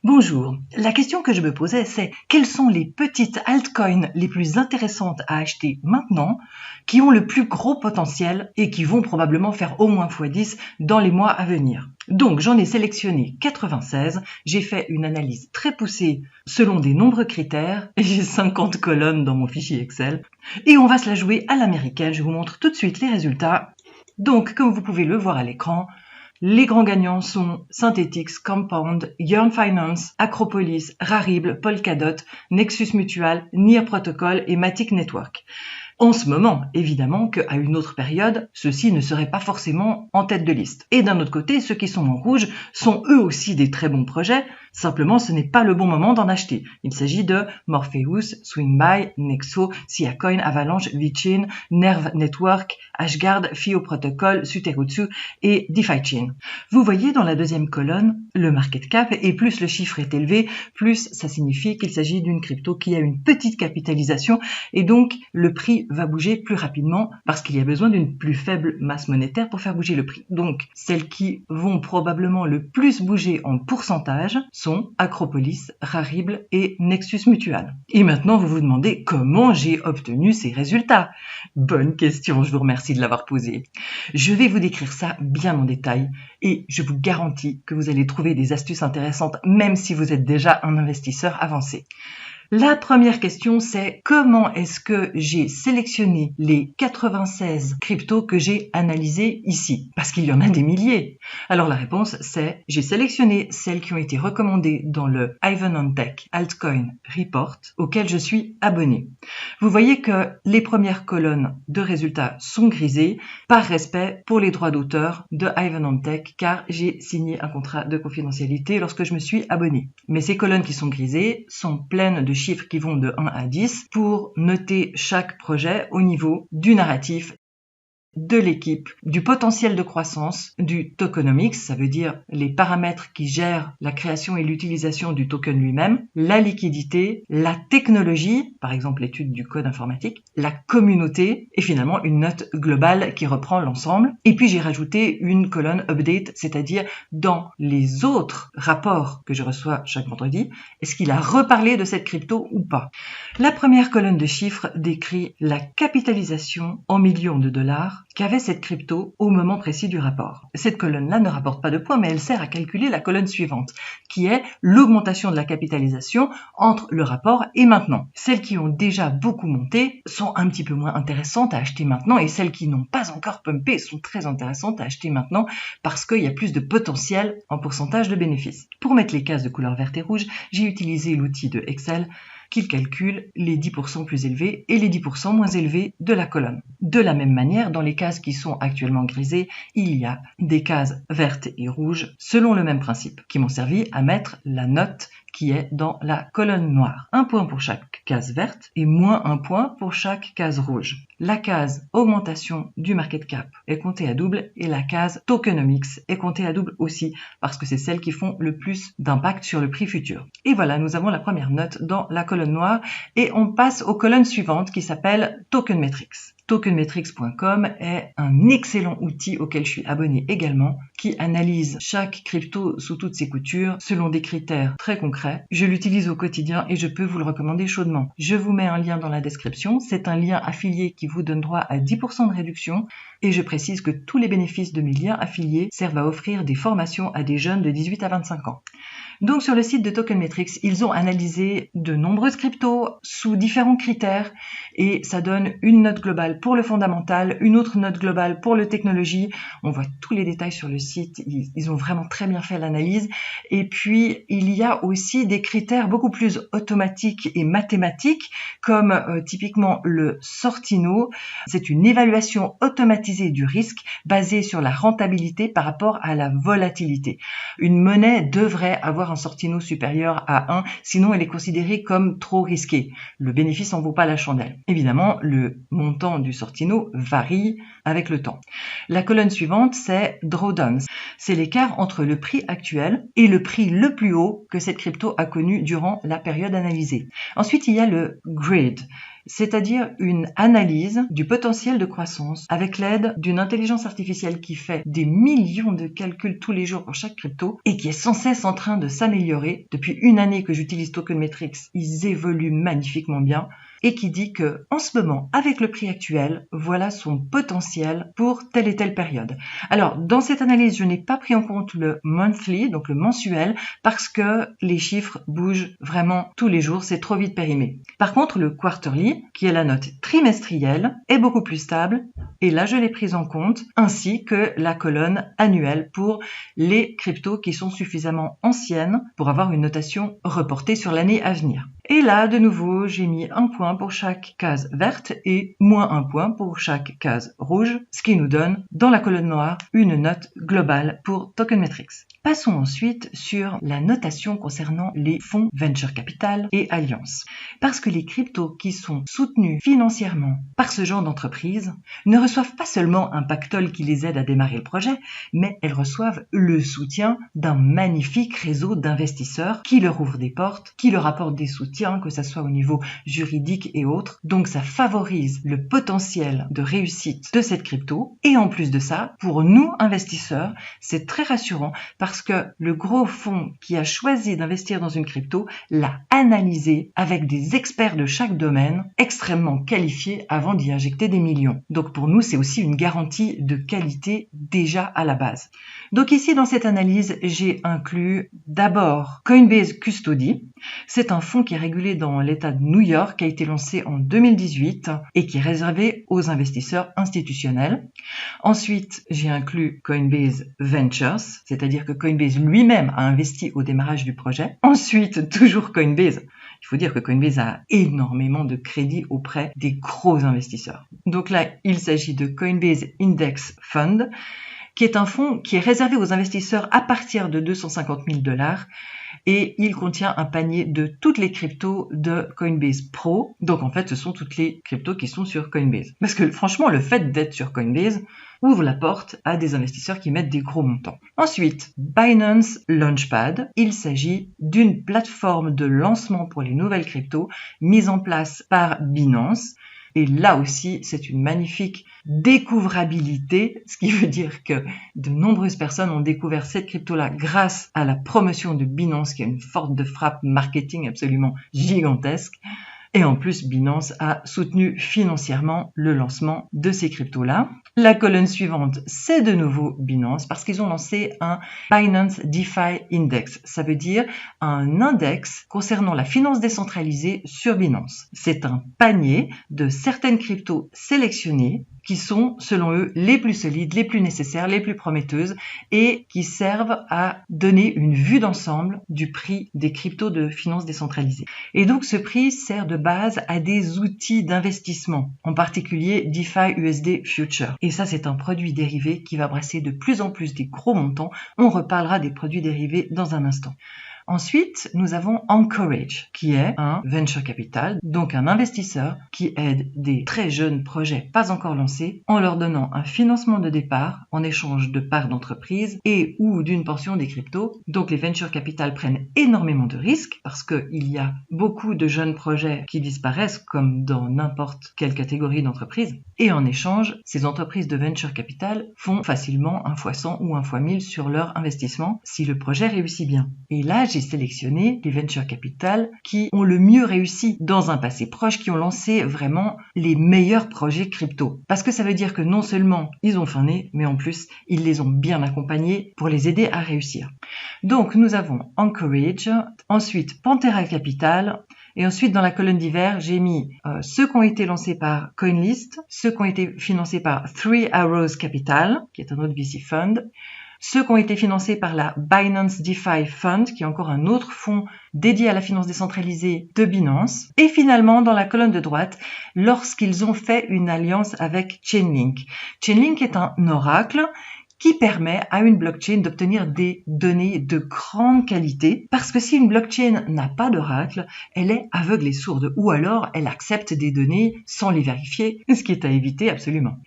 Bonjour. La question que je me posais, c'est quelles sont les petites altcoins les plus intéressantes à acheter maintenant, qui ont le plus gros potentiel et qui vont probablement faire au moins x10 dans les mois à venir. Donc j'en ai sélectionné 96, j'ai fait une analyse très poussée selon des nombreux critères, et j'ai 50 colonnes dans mon fichier Excel, et on va se la jouer à l'américaine, je vous montre tout de suite les résultats. Donc comme vous pouvez le voir à l'écran, les grands gagnants sont Synthetix, Compound, Yearn Finance, Acropolis, Rarible, Polkadot, Nexus Mutual, Near Protocol et Matic Network. En ce moment, évidemment qu'à une autre période, ceux-ci ne seraient pas forcément en tête de liste. Et d'un autre côté, ceux qui sont en rouge sont eux aussi des très bons projets, simplement ce n'est pas le bon moment d'en acheter. Il s'agit de Morpheus, Swingby, Nexo, Siacoin, Avalanche, Vichin, Nerve Network, Ashguard, Fio Protocol, Suterutsu et DeFi-Chain. Vous voyez dans la deuxième colonne le market cap, et plus le chiffre est élevé, plus ça signifie qu'il s'agit d'une crypto qui a une petite capitalisation, et donc le prix va bouger plus rapidement parce qu'il y a besoin d'une plus faible masse monétaire pour faire bouger le prix. Donc, celles qui vont probablement le plus bouger en pourcentage sont Acropolis, Rarible et Nexus Mutual. Et maintenant, vous vous demandez comment j'ai obtenu ces résultats. Bonne question, je vous remercie de l'avoir posée. Je vais vous décrire ça bien en détail et je vous garantis que vous allez trouver des astuces intéressantes même si vous êtes déjà un investisseur avancé. La première question, c'est comment est-ce que j'ai sélectionné les 96 cryptos que j'ai analysés ici? Parce qu'il y en a des milliers. Alors la réponse, c'est j'ai sélectionné celles qui ont été recommandées dans le Ivan on Tech Altcoin Report auquel je suis abonné. Vous voyez que les premières colonnes de résultats sont grisées par respect pour les droits d'auteur de Ivan on Tech car j'ai signé un contrat de confidentialité lorsque je me suis abonné. Mais ces colonnes qui sont grisées sont pleines de chiffres qui vont de 1 à 10 pour noter chaque projet au niveau du narratif, de l'équipe, du potentiel de croissance, du tokenomics, ça veut dire les paramètres qui gèrent la création et l'utilisation du token lui-même, la liquidité, la technologie, par exemple l'étude du code informatique, la communauté et finalement une note globale qui reprend l'ensemble. Et puis j'ai rajouté une colonne update, c'est-à-dire dans les autres rapports que je reçois chaque vendredi, est-ce qu'il a reparlé de cette crypto ou pas? La première colonne de chiffres décrit la capitalisation en millions de dollars qu'avait cette crypto au moment précis du rapport. Cette colonne-là ne rapporte pas de points, mais elle sert à calculer la colonne suivante, qui est l'augmentation de la capitalisation entre le rapport et maintenant. Celles qui ont déjà beaucoup monté sont un petit peu moins intéressantes à acheter maintenant, et celles qui n'ont pas encore pumpé sont très intéressantes à acheter maintenant parce qu'il y a plus de potentiel en pourcentage de bénéfices. Pour mettre les cases de couleur verte et rouge, j'ai utilisé l'outil de Excel qu'il calcule les 10% plus élevés et les 10% moins élevés de la colonne. De la même manière, dans les cases qui sont actuellement grisées, il y a des cases vertes et rouges selon le même principe, qui m'ont servi à mettre la note qui est dans la colonne noire. 1 point pour chaque case verte et moins 1 point pour chaque case rouge. La case augmentation du market cap est comptée à double et la case tokenomics est comptée à double aussi parce que c'est celles qui font le plus d'impact sur le prix futur. Et voilà, nous avons la première note dans la colonne noire et on passe aux colonnes suivantes qui s'appellent Tokenmetrics. Tokenmetrics.com est un excellent outil auquel je suis abonné également, qui analyse chaque crypto sous toutes ses coutures selon des critères très concrets. Je l'utilise au quotidien et je peux vous le recommander chaudement. Je vous mets un lien dans la description. C'est un lien affilié qui vous donne droit à 10% de réduction et je précise que tous les bénéfices de mes liens affiliés servent à offrir des formations à des jeunes de 18 à 25 ans. Donc sur le site de Tokenmetrics, ils ont analysé de nombreuses cryptos sous différents critères et ça donne une note globale pour le fondamental, une autre note globale pour le technologie. On voit tous les détails sur le site, ils ont vraiment très bien fait l'analyse. Et puis il y a aussi des critères beaucoup plus automatiques et mathématiques comme typiquement le Sortino. C'est une évaluation automatisée du risque basée sur la rentabilité par rapport à la volatilité. Une monnaie devrait avoir un Sortino supérieur à 1, sinon elle est considérée comme trop risquée. Le bénéfice n'en vaut pas la chandelle. Évidemment, le montant du Sortino varie avec le temps. La colonne suivante, c'est Drawdowns. C'est l'écart entre le prix actuel et le prix le plus haut que cette crypto a connu durant la période analysée. Ensuite, il y a le Grid. c'est-à-dire une analyse du potentiel de croissance avec l'aide d'une intelligence artificielle qui fait des millions de calculs tous les jours pour chaque crypto et qui est sans cesse en train de s'améliorer. Depuis une année que j'utilise Token Metrics, ils évoluent magnifiquement bien et qui dit que en ce moment, avec le prix actuel, voilà son potentiel pour telle et telle période. Alors, dans cette analyse, je n'ai pas pris en compte le monthly, donc le mensuel, parce que les chiffres bougent vraiment tous les jours, c'est trop vite périmé. Par contre, le quarterly, qui est la note trimestrielle, est beaucoup plus stable, et là, je l'ai prise en compte, ainsi que la colonne annuelle pour les cryptos qui sont suffisamment anciennes pour avoir une notation reportée sur l'année à venir. Et là, de nouveau, j'ai mis un point pour chaque case verte et moins un point pour chaque case rouge, ce qui nous donne, dans la colonne noire, une note globale pour Token Metrics. Passons ensuite sur la notation concernant les fonds Venture Capital et Allianz. Parce que les cryptos qui sont soutenus financièrement par ce genre d'entreprise ne reçoivent pas seulement un pactole qui les aide à démarrer le projet, mais elles reçoivent le soutien d'un magnifique réseau d'investisseurs qui leur ouvrent des portes, qui leur apportent des soutiens, que ce soit au niveau juridique et autres. Donc ça favorise le potentiel de réussite de cette crypto. Et en plus de ça, pour nous investisseurs, c'est très rassurant parce que le gros fonds qui a choisi d'investir dans une crypto l'a analysé avec des experts de chaque domaine extrêmement qualifiés avant d'y injecter des millions. Donc pour nous, c'est aussi une garantie de qualité déjà à la base. Donc ici, dans cette analyse, j'ai inclus d'abord Coinbase Custody. C'est un fonds qui est régulé dans l'État de New York, qui a été lancé en 2018 et qui est réservé aux investisseurs institutionnels. Ensuite, j'ai inclus Coinbase Ventures, c'est-à-dire que Coinbase lui-même a investi au démarrage du projet. Ensuite, toujours Coinbase. Il faut dire que Coinbase a énormément de crédits auprès des gros investisseurs. Donc là, il s'agit de Coinbase Index Fund, qui est un fonds qui est réservé aux investisseurs à partir de $250,000 et il contient un panier de toutes les cryptos de Coinbase Pro. Donc en fait, ce sont toutes les cryptos qui sont sur Coinbase. Parce que franchement, le fait d'être sur Coinbase ouvre la porte à des investisseurs qui mettent des gros montants. Ensuite, Binance Launchpad. Il s'agit d'une plateforme de lancement pour les nouvelles cryptos mise en place par Binance. Et là aussi, c'est une magnifique découvrabilité, ce qui veut dire que de nombreuses personnes ont découvert cette crypto-là grâce à la promotion de Binance, qui a une force de frappe marketing absolument gigantesque. Et en plus, Binance a soutenu financièrement le lancement de ces cryptos-là. La colonne suivante, c'est de nouveau Binance parce qu'ils ont lancé un Binance DeFi Index. Ça veut dire un index concernant la finance décentralisée sur Binance. C'est un panier de certaines cryptos sélectionnées qui sont, selon eux, les plus solides, les plus nécessaires, les plus prometteuses et qui servent à donner une vue d'ensemble du prix des cryptos de finance décentralisée. Et donc, ce prix sert de base à des outils d'investissement, en particulier DeFi USD Future. Et ça, c'est un produit dérivé qui va brasser de plus en plus des gros montants. On reparlera des produits dérivés dans un instant. Ensuite, nous avons Anchorage, qui est un venture capital, donc un investisseur qui aide des très jeunes projets pas encore lancés en leur donnant un financement de départ en échange de parts d'entreprise et ou d'une portion des cryptos. Donc les venture capital prennent énormément de risques parce qu'il y a beaucoup de jeunes projets qui disparaissent comme dans n'importe quelle catégorie d'entreprise. Et en échange, ces entreprises de venture capital font facilement 1 x 100 ou 1 x 1000 sur leur investissement si le projet réussit bien. Et là, j'ai sélectionné les venture capital qui ont le mieux réussi dans un passé proche, qui ont lancé vraiment les meilleurs projets crypto. Parce que ça veut dire que non seulement ils ont faim né, mais en plus, ils les ont bien accompagnés pour les aider à réussir. Donc, nous avons Anchorage, ensuite Panthera Capital, et ensuite, dans la colonne divers, j'ai mis ceux qui ont été lancés par CoinList, ceux qui ont été financés par Three Arrows Capital, qui est un autre VC fund, ceux qui ont été financés par la Binance DeFi Fund, qui est encore un autre fonds dédié à la finance décentralisée de Binance. Et finalement, dans la colonne de droite, lorsqu'ils ont fait une alliance avec Chainlink. Chainlink est un oracle qui permet à une blockchain d'obtenir des données de grande qualité, parce que si une blockchain n'a pas d'oracle, elle est aveugle et sourde, ou alors elle accepte des données sans les vérifier, ce qui est à éviter absolument.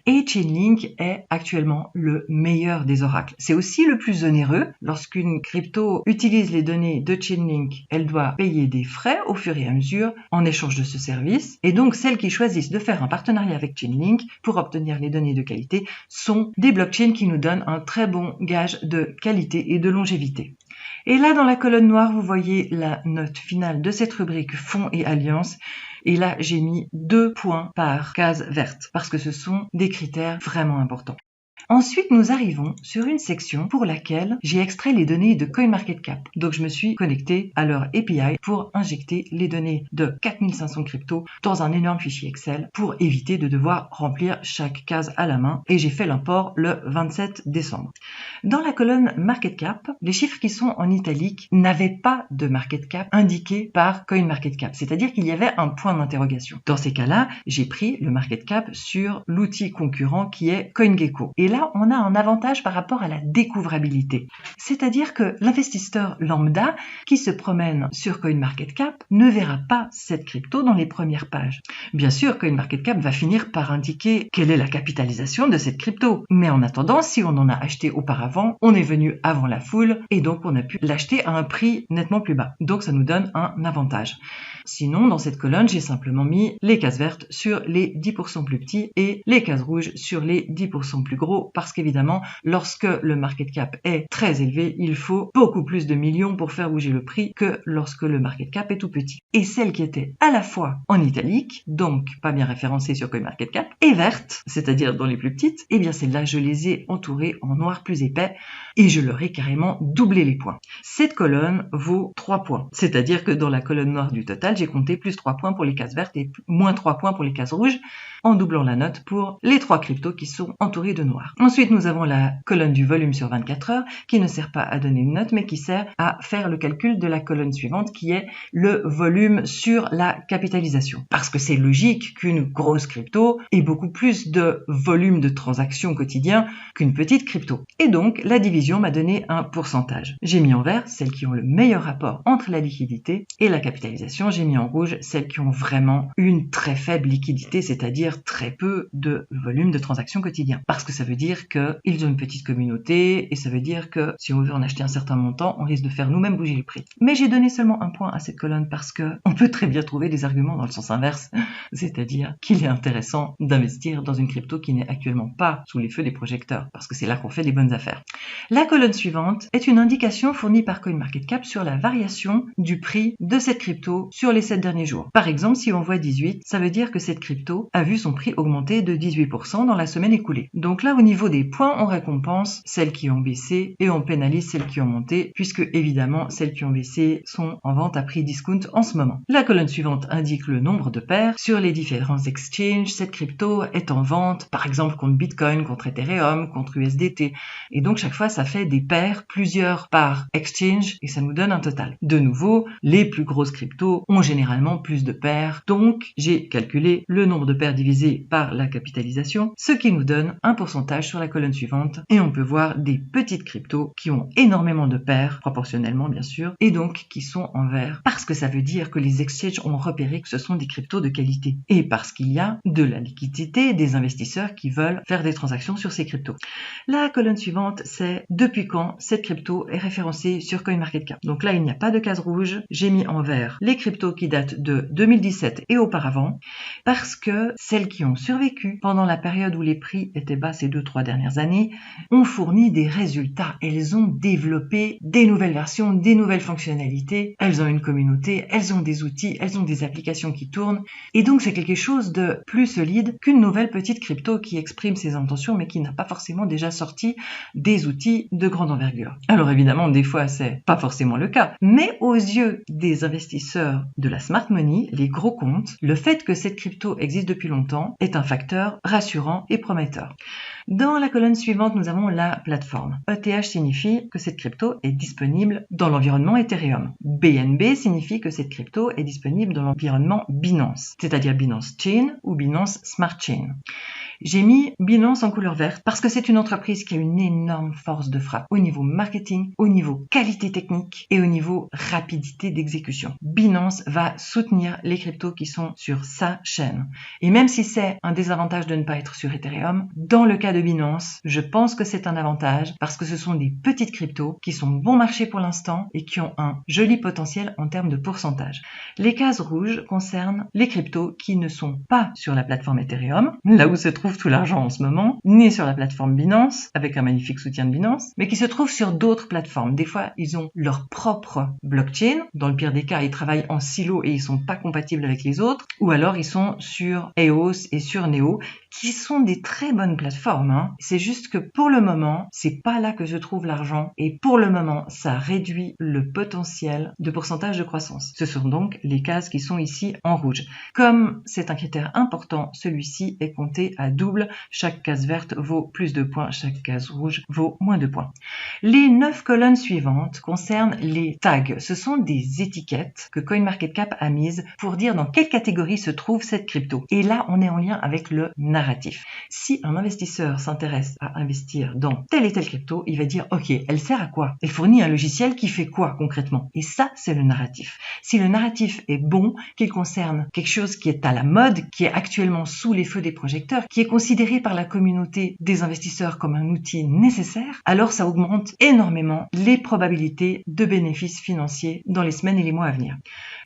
Et Chainlink est actuellement le meilleur des oracles. C'est aussi le plus onéreux. Lorsqu'une crypto utilise les données de Chainlink, elle doit payer des frais au fur et à mesure en échange de ce service. Et donc, celles qui choisissent de faire un partenariat avec Chainlink pour obtenir les données de qualité sont des blockchains qui nous donnent un très bon gage de qualité et de longévité. Et là, dans la colonne noire, vous voyez la note finale de cette rubrique fonds et alliances. Et là, j'ai mis 2 points par case verte parce que ce sont des critères vraiment importants. Ensuite, nous arrivons sur une section pour laquelle j'ai extrait les données de CoinMarketCap. Donc, je me suis connecté à leur API pour injecter les données de 4500 cryptos dans un énorme fichier Excel pour éviter de devoir remplir chaque case à la main. Et j'ai fait l'import le 27 décembre. Dans la colonne Market Cap, les chiffres qui sont en italique n'avaient pas de Market Cap indiqué par CoinMarketCap. C'est-à-dire qu'il y avait un point d'interrogation. Dans ces cas-là, j'ai pris le Market Cap sur l'outil concurrent qui est CoinGecko. Et là, on a un avantage par rapport à la découvrabilité. C'est-à-dire que l'investisseur lambda qui se promène sur CoinMarketCap ne verra pas cette crypto dans les premières pages. Bien sûr, CoinMarketCap va finir par indiquer quelle est la capitalisation de cette crypto. Mais en attendant, si on en a acheté auparavant, on est venu avant la foule et donc on a pu l'acheter à un prix nettement plus bas. Donc ça nous donne un avantage. Sinon, dans cette colonne, j'ai simplement mis les cases vertes sur les 10% plus petits et les cases rouges sur les 10% plus gros parce qu'évidemment, lorsque le market cap est très élevé, il faut beaucoup plus de millions pour faire bouger le prix que lorsque le market cap est tout petit. Et celle qui était à la fois en italique, donc pas bien référencée sur CoinMarketCap, et verte, c'est-à-dire dans les plus petites, eh bien celles-là, je les ai entourées en noir plus épais et je leur ai carrément doublé les points. Cette colonne vaut 3 points, c'est-à-dire que dans la colonne noire du total, j'ai compté plus 3 points pour les cases vertes et moins 3 points pour les cases rouges, en doublant la note pour les 3 cryptos qui sont entourés de noir. Ensuite, nous avons la colonne du volume sur 24 heures qui ne sert pas à donner une note, mais qui sert à faire le calcul de la colonne suivante qui est le volume sur la capitalisation. Parce que c'est logique qu'une grosse crypto ait beaucoup plus de volume de transactions quotidien qu'une petite crypto. Et donc, la division m'a donné un pourcentage. J'ai mis en vert celles qui ont le meilleur rapport entre la liquidité et la capitalisation. J'ai mis en rouge celles qui ont vraiment une très faible liquidité, c'est-à-dire très peu de volume de transactions quotidien. Parce que ça veut dire qu'ils ont une petite communauté et ça veut dire que si on veut en acheter un certain montant, on risque de faire nous-mêmes bouger le prix. Mais j'ai donné seulement un point à cette colonne parce que on peut très bien trouver des arguments dans le sens inverse, c'est-à-dire qu'il est intéressant d'investir dans une crypto qui n'est actuellement pas sous les feux des projecteurs parce que c'est là qu'on fait des bonnes affaires. La colonne suivante est une indication fournie par CoinMarketCap sur la variation du prix de cette crypto sur les 7 derniers jours. Par exemple, si on voit 18, ça veut dire que cette crypto a vu son prix augmenter de 18% dans la semaine écoulée. Donc là, au niveau des points, on récompense celles qui ont baissé et on pénalise celles qui ont monté, puisque évidemment, celles qui ont baissé sont en vente à prix discount en ce moment. La colonne suivante indique le nombre de paires. Sur les différents exchanges, cette crypto est en vente, par exemple contre Bitcoin, contre Ethereum, contre USDT. Et donc, chaque fois, ça fait des paires, plusieurs par exchange, et ça nous donne un total. De nouveau, les plus grosses cryptos ont généralement plus de paires. Donc, j'ai calculé le nombre de paires divisé par la capitalisation, ce qui nous donne un pourcentage sur la colonne suivante. Et on peut voir des petites cryptos qui ont énormément de paires, proportionnellement bien sûr, et donc qui sont en vert. Parce que ça veut dire que les exchanges ont repéré que ce sont des cryptos de qualité. Et parce qu'il y a de la liquidité, des investisseurs qui veulent faire des transactions sur ces cryptos. La colonne suivante, c'est depuis quand cette crypto est référencée sur CoinMarketCap. Donc là, il n'y a pas de case rouge. J'ai mis en vert les cryptos qui datent de 2017 et auparavant, parce que celles qui ont survécu pendant la période où les prix étaient bas ces 2-3 dernières années ont fourni des résultats. Elles ont développé des nouvelles versions, des nouvelles fonctionnalités. Elles ont une communauté, elles ont des outils, elles ont des applications qui tournent. Et donc, c'est quelque chose de plus solide qu'une nouvelle petite crypto qui exprime ses intentions, mais qui n'a pas forcément déjà sorti des outils de grande envergure. Alors évidemment, des fois, c'est pas forcément le cas. Mais aux yeux des investisseurs de la smart money, les gros comptes, le fait que cette crypto existe depuis longtemps est un facteur rassurant et prometteur. Dans la colonne suivante, nous avons la plateforme. ETH signifie que cette crypto est disponible dans l'environnement Ethereum. BNB signifie que cette crypto est disponible dans l'environnement Binance, c'est-à-dire Binance Chain ou Binance Smart Chain. J'ai mis Binance en couleur verte parce que c'est une entreprise qui a une énorme force de frappe au niveau marketing, au niveau qualité technique et au niveau rapidité d'exécution. Binance va soutenir les cryptos qui sont sur sa chaîne. Et même si c'est un désavantage de ne pas être sur Ethereum, dans le cas de Binance, je pense que c'est un avantage parce que ce sont des petites cryptos qui sont bon marché pour l'instant et qui ont un joli potentiel en termes de pourcentage. Les cases rouges concernent les cryptos qui ne sont pas sur la plateforme Ethereum, là où se trouve tout l'argent en ce moment, ni sur la plateforme Binance, avec un magnifique soutien de Binance, mais qui se trouvent sur d'autres plateformes. Des fois, ils ont leur propre blockchain. Dans le pire des cas, ils travaillent en silo et ils sont pas compatibles avec les autres. Ou alors, ils sont sur EOS et sur Neo, qui sont des très bonnes plateformes. C'est juste que pour le moment, c'est pas là que se trouve l'argent. Et pour le moment, ça réduit le potentiel de pourcentage de croissance. Ce sont donc les cases qui sont ici en rouge. Comme c'est un critère important, celui-ci est compté à double. Chaque case verte vaut plus de points, chaque case rouge vaut moins de points. Les 9 colonnes suivantes concernent les tags. Ce sont des étiquettes que CoinMarketCap a mises pour dire dans quelle catégorie se trouve cette crypto. Et là, on est en lien avec le narratif. Si un investisseur s'intéresse à investir dans telle et telle crypto, il va dire « Ok, elle sert à quoi? Elle fournit un logiciel qui fait quoi concrètement ?» Et ça, c'est le narratif. Si le narratif est bon, qu'il concerne quelque chose qui est à la mode, qui est actuellement sous les feux des projecteurs, qui est considéré par la communauté des investisseurs comme un outil nécessaire, alors ça augmente énormément les probabilités de bénéfices financiers dans les semaines et les mois à venir.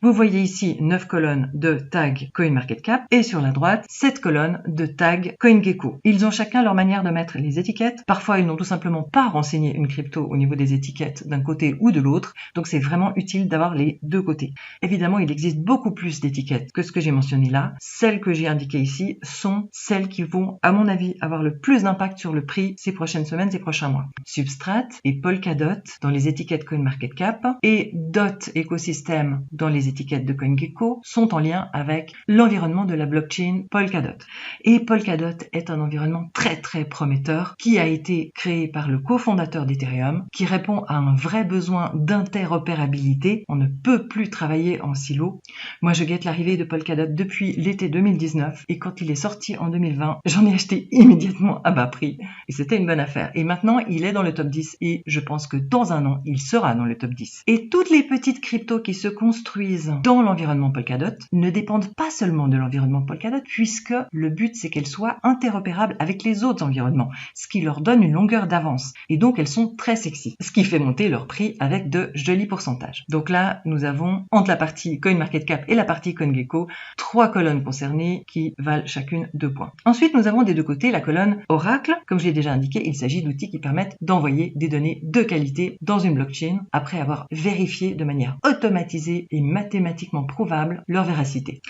Vous voyez ici 9 colonnes de tag CoinMarketCap et sur la droite 7 colonnes de tag CoinGecko. Ils ont chacun leur manière de mettre les étiquettes. Parfois, ils n'ont tout simplement pas renseigné une crypto au niveau des étiquettes d'un côté ou de l'autre, donc c'est vraiment utile d'avoir les deux côtés. Évidemment, il existe beaucoup plus d'étiquettes que ce que j'ai mentionné là. Celles que j'ai indiquées ici sont celles qui vont, à mon avis, avoir le plus d'impact sur le prix ces prochaines semaines, ces prochains mois. Substrat et Polkadot dans les étiquettes CoinMarketCap et Dot Ecosystem dans les étiquettes de CoinGecko sont en lien avec l'environnement de la blockchain Polkadot. Et Polkadot est un environnement très très prometteur qui a été créé par le cofondateur d'Ethereum, qui répond à un vrai besoin d'interopérabilité. On ne peut plus travailler en silo. Moi, je guette l'arrivée de Polkadot depuis l'été 2019 et quand il est sorti en 2020, j'en ai acheté immédiatement à bas prix et c'était une bonne affaire. Et maintenant, il est dans le top 10 et je pense que dans un an, il sera dans le top 10. Et toutes les petites cryptos qui se construisent dans l'environnement Polkadot ne dépendent pas seulement de l'environnement Polkadot puisque le but c'est qu'elles soient interopérables avec les autres environnements, ce qui leur donne une longueur d'avance. Et donc elles sont très sexy, ce qui fait monter leur prix avec de jolis pourcentages. Donc là, nous avons entre la partie CoinMarketCap et la partie CoinGecko 3 colonnes concernées qui valent chacune 2 points. Ensuite, nous avons des deux côtés la colonne Oracle. Comme je l'ai déjà indiqué, il s'agit d'outils qui permettent d'envoyer des données de qualité dans une blockchain après avoir vérifié de manière automatisée et mathématiquement prouvable leur véracité.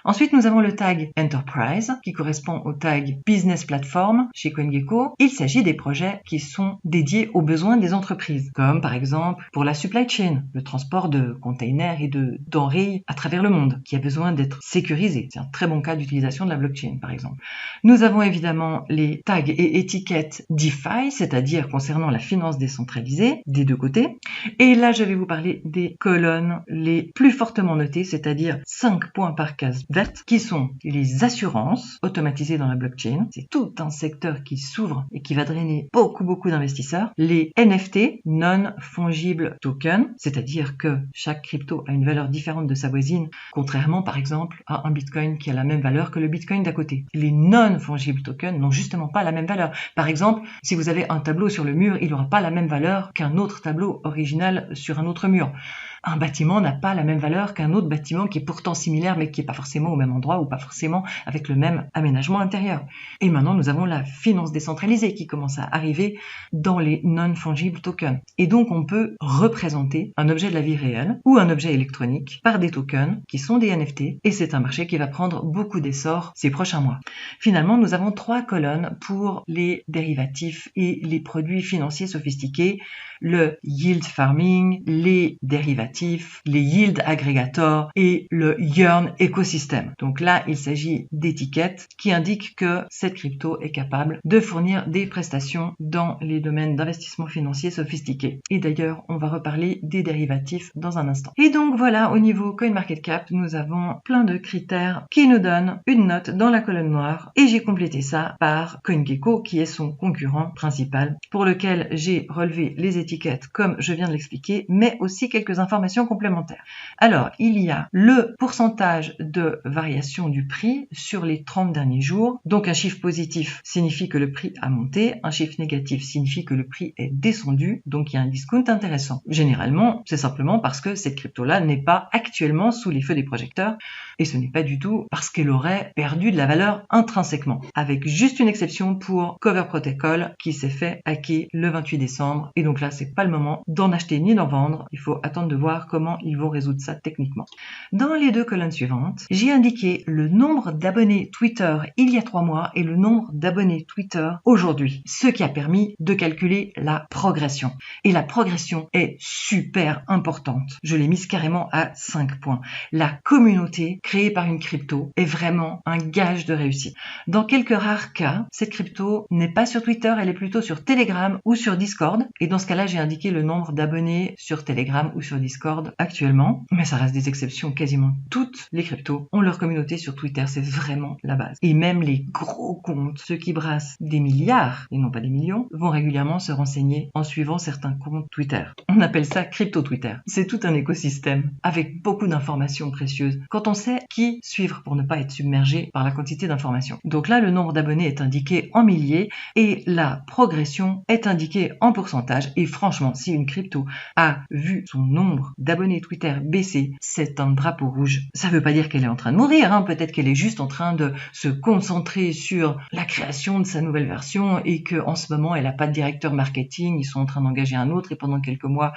Ensuite, nous avons le tag Enterprise qui correspond au tag Business Platform chez CoinGecko. Il s'agit des projets qui sont dédiés aux besoins des entreprises, comme par exemple pour la supply chain, le transport de containers et de denrées à travers le monde, qui a besoin d'être sécurisé. C'est un très bon cas d'utilisation de la blockchain, par exemple. Nous avons évidemment les tags et étiquettes DeFi, c'est-à-dire concernant la finance décentralisée, des deux côtés. Et là, je vais vous parler des colonnes les plus fortement notées, c'est-à-dire 5 points par case verte, qui sont les assurances automatisées dans la blockchain. C'est tout un secteur qui s'ouvre et qui va drainer beaucoup d'investisseurs. Les NFT, non-fungible token, c'est-à-dire que chaque crypto a une valeur différente de sa voisine, contrairement par exemple à un bitcoin qui a la même valeur que le bitcoin d'à côté. Les non-fungible tokens n'ont justement pas la même valeur. Par exemple, si vous avez un tableau sur le mur, il n'aura pas la même valeur qu'un autre tableau original sur un autre mur. Un bâtiment n'a pas la même valeur qu'un autre bâtiment qui est pourtant similaire mais qui n'est pas forcément au même endroit ou pas forcément avec le même aménagement intérieur. Et maintenant, nous avons la finance décentralisée qui commence à arriver dans les non-fungible tokens. Et donc, on peut représenter un objet de la vie réelle ou un objet électronique par des tokens qui sont des NFT et c'est un marché qui va prendre beaucoup d'essor ces prochains mois. Finalement, nous avons 3 colonnes pour les dérivatifs et les produits financiers sophistiqués. le yield farming, les dérivatifs, les yield aggregators et le yearn ecosystem. Donc là, il s'agit d'étiquettes qui indiquent que cette crypto est capable de fournir des prestations dans les domaines d'investissement financier sophistiqués. Et d'ailleurs, on va reparler des dérivatifs dans un instant. Et donc voilà, au niveau CoinMarketCap, nous avons plein de critères qui nous donnent une note dans la colonne noire et j'ai complété ça par CoinGecko qui est son concurrent principal pour lequel j'ai relevé les étiquettes comme je viens de l'expliquer, mais aussi quelques informations complémentaires. Alors, il y a le pourcentage de variation du prix sur les 30 derniers jours. Donc un chiffre positif signifie que le prix a monté, un chiffre négatif signifie que le prix est descendu, donc il y a un discount intéressant. Généralement, c'est simplement parce que cette crypto-là n'est pas actuellement sous les feux des projecteurs et ce n'est pas du tout parce qu'elle aurait perdu de la valeur intrinsèquement, avec juste une exception pour Cover Protocol qui s'est fait hacker le 28 décembre et donc là c'est pas le moment d'en acheter ni d'en vendre, il faut attendre de voir comment ils vont résoudre ça techniquement. Dans les deux colonnes suivantes, j'ai indiqué le nombre d'abonnés Twitter il y a 3 mois et le nombre d'abonnés Twitter aujourd'hui, ce qui a permis de calculer la progression. Et la progression est super importante. Je l'ai mise carrément à 5 points. La communauté créée par une crypto est vraiment un gage de réussite. Dans quelques rares cas, cette crypto n'est pas sur Twitter, elle est plutôt sur Telegram ou sur Discord. Et dans ce cas-là, j'ai indiqué le nombre d'abonnés sur Telegram ou sur Discord actuellement. Mais ça reste des exceptions. Quasiment toutes les cryptos ont leur communauté sur Twitter. C'est vraiment la base. Et même les gros comptes, ceux qui brassent des milliards et non pas des millions, vont régulièrement se renseigner en suivant certains comptes Twitter. On appelle ça crypto Twitter. C'est tout un écosystème avec beaucoup d'informations précieuses quand on sait qui suivre pour ne pas être submergé par la quantité d'informations. Donc là, le nombre d'abonnés est indiqué en milliers et la progression est indiquée en pourcentage. Et franchement, si une crypto a vu son nombre d'abonnés Twitter baisser, c'est un drapeau rouge. Ça veut pas dire qu'elle est en train de mourir, hein. Peut-être qu'elle est juste en train de se concentrer sur la création de sa nouvelle version et qu'en ce moment, elle n'a pas de directeur marketing, ils sont en train d'engager un autre et pendant quelques mois,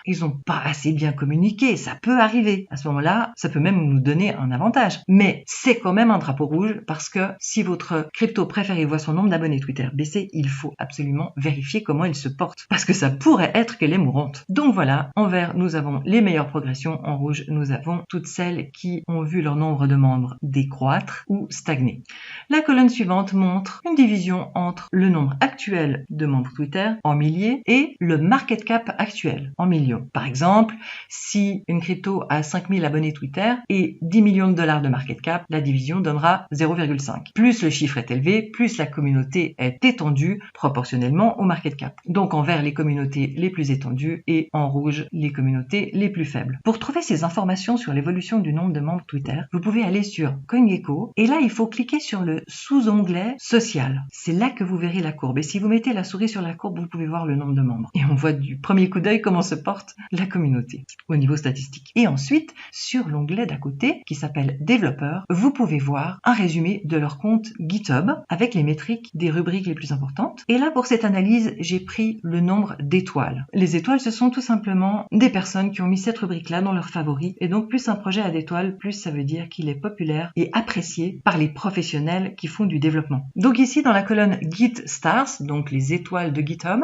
ils n'ont pas assez bien communiqué. Ça peut arriver. À ce moment-là, ça peut même nous donner un avantage. Mais c'est quand même un drapeau rouge parce que si votre crypto préférée voit son nombre d'abonnés Twitter baisser, il faut absolument vérifier comment elle se porte. Parce que ça pourrait être qu'elle est mourante. Donc voilà, en vert, nous avons les meilleures progressions. En rouge, nous avons toutes celles qui ont vu leur nombre de membres décroître ou stagner. La colonne suivante montre une division entre le nombre actuel de membres Twitter en milliers et le market cap actuel en millions. Par exemple, si une crypto a 5000 abonnés Twitter et 10 millions de dollars de market cap, la division donnera 0,5. Plus le chiffre est élevé, plus la communauté est étendue proportionnellement au market cap. Donc en vert, les communautés les plus étendues et en rouge, les communautés les plus faibles. Pour trouver ces informations sur l'évolution du nombre de membres Twitter, vous pouvez aller sur CoinGecko et là, il faut cliquer sur le sous-onglet social. C'est là que vous verrez la courbe. Et si vous mettez la souris sur la courbe, vous pouvez voir le nombre de membres. Et on voit du premier coup d'œil comment se porte la communauté au niveau statistique. Et ensuite, sur l'onglet d'à côté qui s'appelle développeurs, vous pouvez voir un résumé de leur compte GitHub avec les métriques des rubriques les plus importantes. Et là, pour cette analyse, j'ai pris le nombre d'étoiles. Les étoiles, ce sont tout simplement des personnes qui ont mis cette rubrique-là dans leurs favoris. Et donc, plus un projet a d'étoiles, plus ça veut dire qu'il est populaire et apprécié par les professionnels qui font du développement. Donc ici, dans la colonne Git Stars, donc les étoiles de GitHub,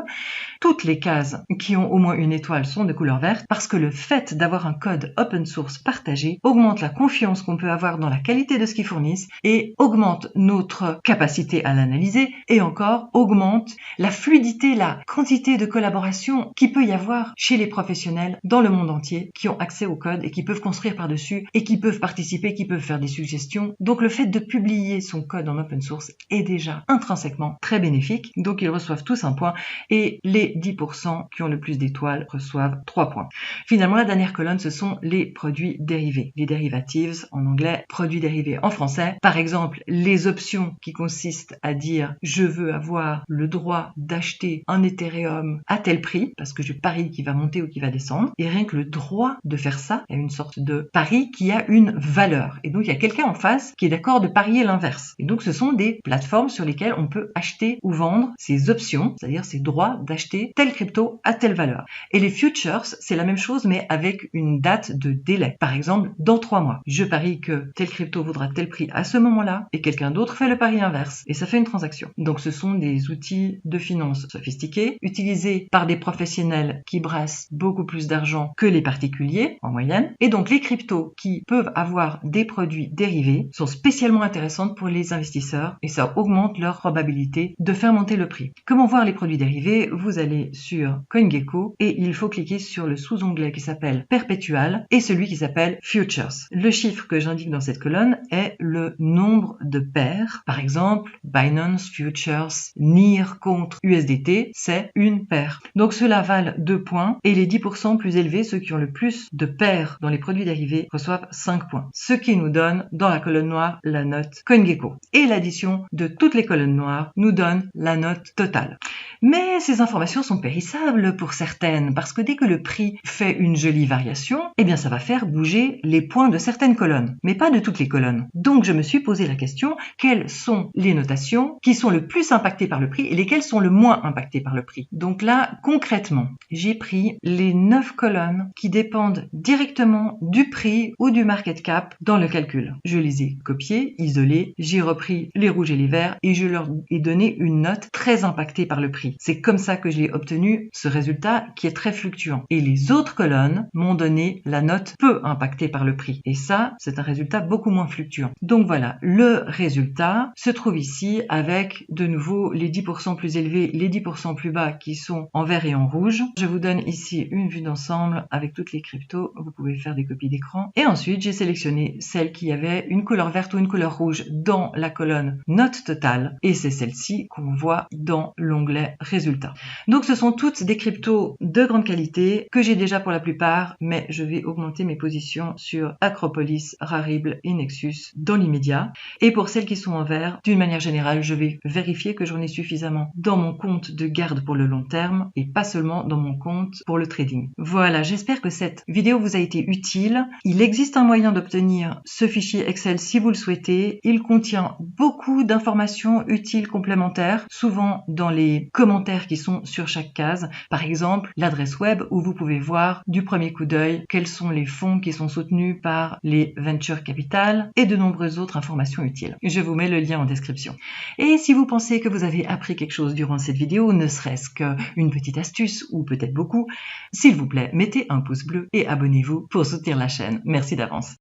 toutes les cases qui ont au moins une étoile sont de couleur verte parce que le fait d'avoir un code open source partagé augmente la confiance qu'on peut avoir dans la qualité de ce qu'ils fournissent et augmente notre capacité à l'analyser et encore augmente la fluidité, la quantité de collaboration qu'il peut y avoir chez les professionnels dans le monde entier qui ont accès au code et qui peuvent construire par-dessus et qui peuvent participer, qui peuvent faire des suggestions. Donc le fait de publier son code en open source est déjà intrinsèquement très bénéfique. Donc ils reçoivent tous un point et les 10% qui ont le plus d'étoiles reçoivent 3 points. Finalement, la dernière colonne, ce sont les produits dérivés. Les derivatives, en anglais, produits dérivés en français. Par exemple, les options qui consistent à dire je veux avoir le droit d'acheter un Ethereum à tel prix, parce que je parie qu'il va monter ou qu'il va descendre. Et rien que le droit de faire ça, il y a une sorte de pari qui a une valeur. Et donc, il y a quelqu'un en face qui est d'accord de parier l'inverse. Et donc, ce sont des plateformes sur lesquelles on peut acheter ou vendre ces options, c'est-à-dire ces droits d'acheter telle crypto à telle valeur. Et les futures, futures, c'est la même chose mais avec une date de délai. Par exemple, dans 3 mois. Je parie que tel crypto vaudra tel prix à ce moment-là et quelqu'un d'autre fait le pari inverse et ça fait une transaction. Donc ce sont des outils de finance sophistiqués utilisés par des professionnels qui brassent beaucoup plus d'argent que les particuliers en moyenne. Et donc les cryptos qui peuvent avoir des produits dérivés sont spécialement intéressantes pour les investisseurs et ça augmente leur probabilité de faire monter le prix. Comment voir les produits dérivés? Vous allez sur CoinGecko et il faut cliquer sur le sous-onglet qui s'appelle Perpetual et celui qui s'appelle Futures. Le chiffre que j'indique dans cette colonne est le nombre de paires. Par exemple, Binance Futures NIR contre USDT, c'est une paire. Donc cela vale 2 points et les 10% plus élevés, ceux qui ont le plus de paires dans les produits dérivés, reçoivent 5 points. Ce qui nous donne dans la colonne noire la note CoinGecko. Et l'addition de toutes les colonnes noires nous donne la note totale. Mais ces informations sont périssables pour certaines parce que dès que le prix fait une jolie variation, eh bien ça va faire bouger les points de certaines colonnes, mais pas de toutes les colonnes. Donc je me suis posé la question, quelles sont les notations qui sont le plus impactées par le prix et lesquelles sont le moins impactées par le prix? Donc là, concrètement, j'ai pris les 9 colonnes qui dépendent directement du prix ou du market cap dans le calcul. Je les ai copiées, isolées, j'ai repris les rouges et les verts et je leur ai donné une note très impactée par le prix. C'est comme ça que j'ai obtenu ce résultat qui est très fluctuant. Et les autres colonnes m'ont donné la note peu impactée par le prix. Et ça, c'est un résultat beaucoup moins fluctuant. Donc voilà, le résultat se trouve ici avec de nouveau les 10% plus élevés, les 10% plus bas qui sont en vert et en rouge. Je vous donne ici une vue d'ensemble avec toutes les cryptos. Vous pouvez faire des copies d'écran. Et ensuite, j'ai sélectionné celle qui avait une couleur verte ou une couleur rouge dans la colonne note totale. Et c'est celle-ci qu'on voit dans l'onglet résultats. Donc ce sont toutes des cryptos de grande qualité que j'ai déjà pour la plupart, mais je vais augmenter mes positions sur Acropolis, Rarible et Nexus dans l'immédiat. Et pour celles qui sont en vert, d'une manière générale, je vais vérifier que j'en ai suffisamment dans mon compte de garde pour le long terme et pas seulement dans mon compte pour le trading. Voilà, j'espère que cette vidéo vous a été utile. Il existe un moyen d'obtenir ce fichier Excel si vous le souhaitez. Il contient beaucoup d'informations utiles complémentaires, souvent dans les commentaires qui sont sur chaque case. Par exemple, l'adresse web où vous pouvez voir du premier coup d'œil quels sont les fonds qui sont soutenus par les venture capital et de nombreuses autres informations utiles. Je vous mets le lien en description. Et si vous pensez que vous avez appris quelque chose durant cette vidéo, ne serait-ce qu'une petite astuce ou peut-être beaucoup, s'il vous plaît, mettez un pouce bleu et abonnez-vous pour soutenir la chaîne. Merci d'avance.